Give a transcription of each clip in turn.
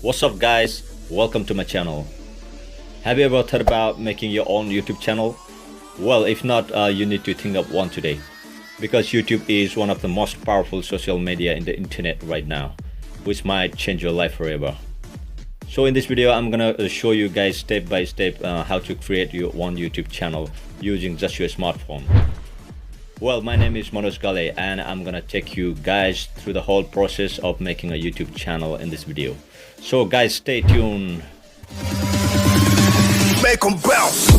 What's up guys, welcome to my channel. Have you ever thought about making your own YouTube channel? Well, if not, you need to think of one today, because YouTube is one of the most powerful social media in the internet right now, which might change your life forever. So in this video I'm gonna show you guys step by step how to create your own YouTube channel using just your smartphone. Well, my name is Manoj Ghale and I'm gonna take you guys through the whole process of making a YouTube channel in this video. So guys, stay tuned. Make 'em bounce.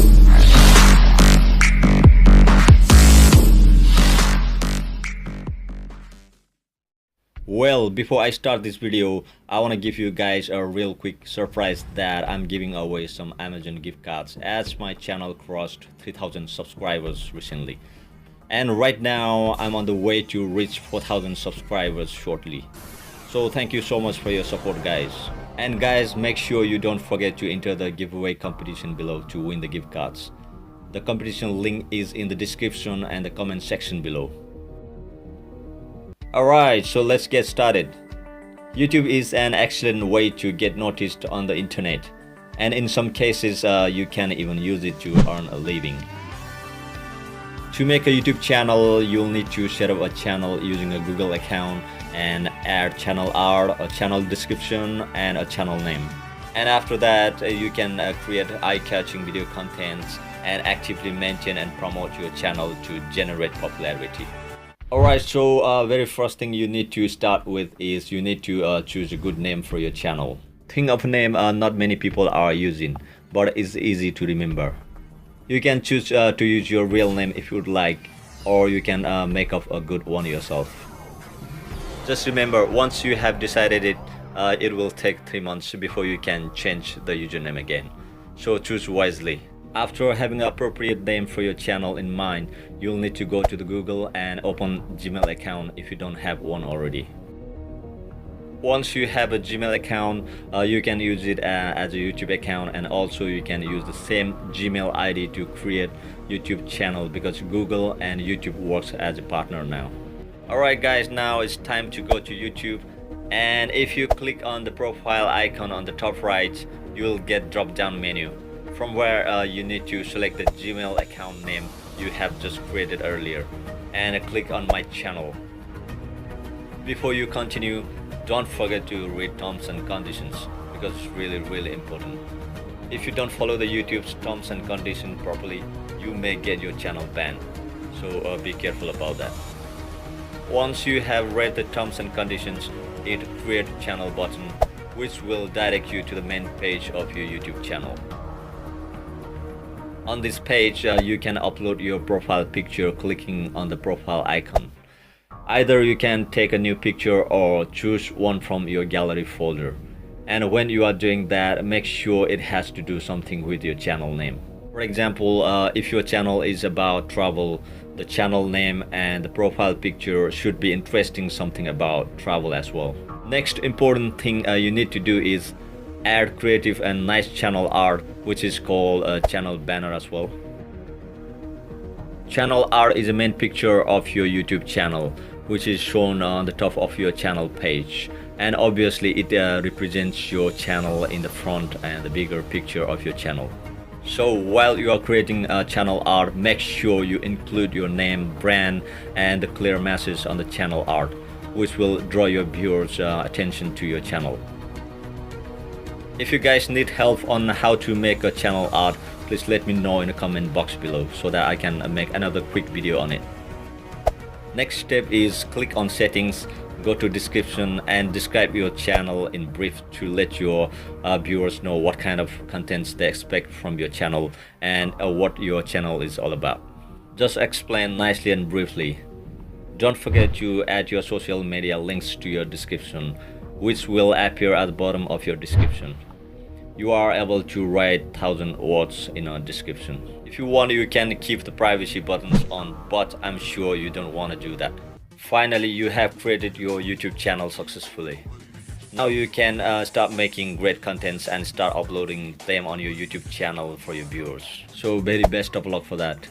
Well, before I start this video, I want to give you guys a real quick surprise that I'm giving away some Amazon gift cards as my channel crossed 3,000 subscribers recently. And right now I'm on the way to reach 4,000 subscribers shortly. So thank you so much for your support guys. And guys, make sure you don't forget to enter the giveaway competition below to win the gift cards. The competition link is in the description and the comment section below. Alright, so let's get started. YouTube is an excellent way to get noticed on the internet, and in some cases you can even use it to earn a living. To make a YouTube channel, you'll need to set up a channel using a Google account and add channel art, a channel description, and a channel name. And after that, you can create eye-catching video contents and actively maintain and promote your channel to generate popularity. Alright, so very first thing you need to start with is you need to choose a good name for your channel. Think of a name not many people are using, but it's easy to remember. You can choose to use your real name if you'd like, or you can make up a good one yourself. Just remember, once you have decided it, it will take 3 months before you can change the username again. So choose wisely. After having an appropriate name for your channel in mind, you'll need to go to the Google and open Gmail account if you don't have one already. Once you have a Gmail account, you can use it as a YouTube account, and also you can use the same Gmail ID to create YouTube channel, because Google and YouTube works as a partner now. Alright guys, now it's time to go to YouTube, and if you click on the profile icon on the top right, you will get drop down menu, from where you need to select the Gmail account name you have just created earlier and click on my channel. Before you continue, don't forget to read terms and conditions, because it's really important. If you don't follow the YouTube's terms and conditions properly, you may get your channel banned, so be careful about that. Once you have read the terms and conditions, hit create channel button, which will direct you to the main page of your YouTube channel. On this page, you can upload your profile picture clicking on the profile icon. Either you can take a new picture or choose one from your gallery folder. And when you are doing that, make sure it has to do something with your channel name. For example, if your channel is about travel, the channel name and the profile picture should be interesting something about travel as well. Next important thing you need to do is add creative and nice channel art, which is called a channel banner as well. Channel art is a main picture of your YouTube channel, which is shown on the top of your channel page, and obviously it represents your channel in the front and the bigger picture of your channel. So while you are creating channel art, make sure you include your name, brand, and the clear message on the channel art, which will draw your viewers' attention to your channel. If you guys need help on how to make a channel art, please let me know in the comment box below so that I can make another quick video on it. Next step is click on settings, go to description and describe your channel in brief to let your viewers know what kind of contents they expect from your channel and what your channel is all about. Just explain nicely and briefly. Don't forget to add your social media links to your description, which will appear at the bottom of your description. You are able to write 1,000 words in a description. If you want, you can keep the privacy buttons on, but I'm sure you don't want to do that. Finally, you have created your YouTube channel successfully. Now you can start making great contents and start uploading them on your YouTube channel for your viewers. So very best of luck for that.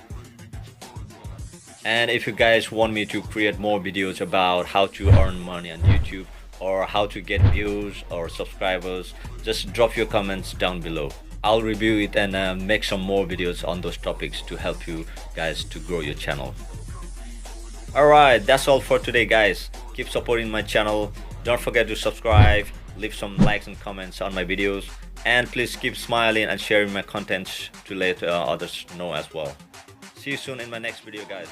And if you guys want me to create more videos about how to earn money on YouTube, or how to get views or subscribers, just drop your comments down below. I'll review it and make some more videos on those topics to help you guys to grow your channel. Alright, that's all for today, guys. Keep supporting my channel. Don't forget to subscribe, leave some likes and comments on my videos, and please keep smiling and sharing my content to let others know as well. See you soon in my next video, guys.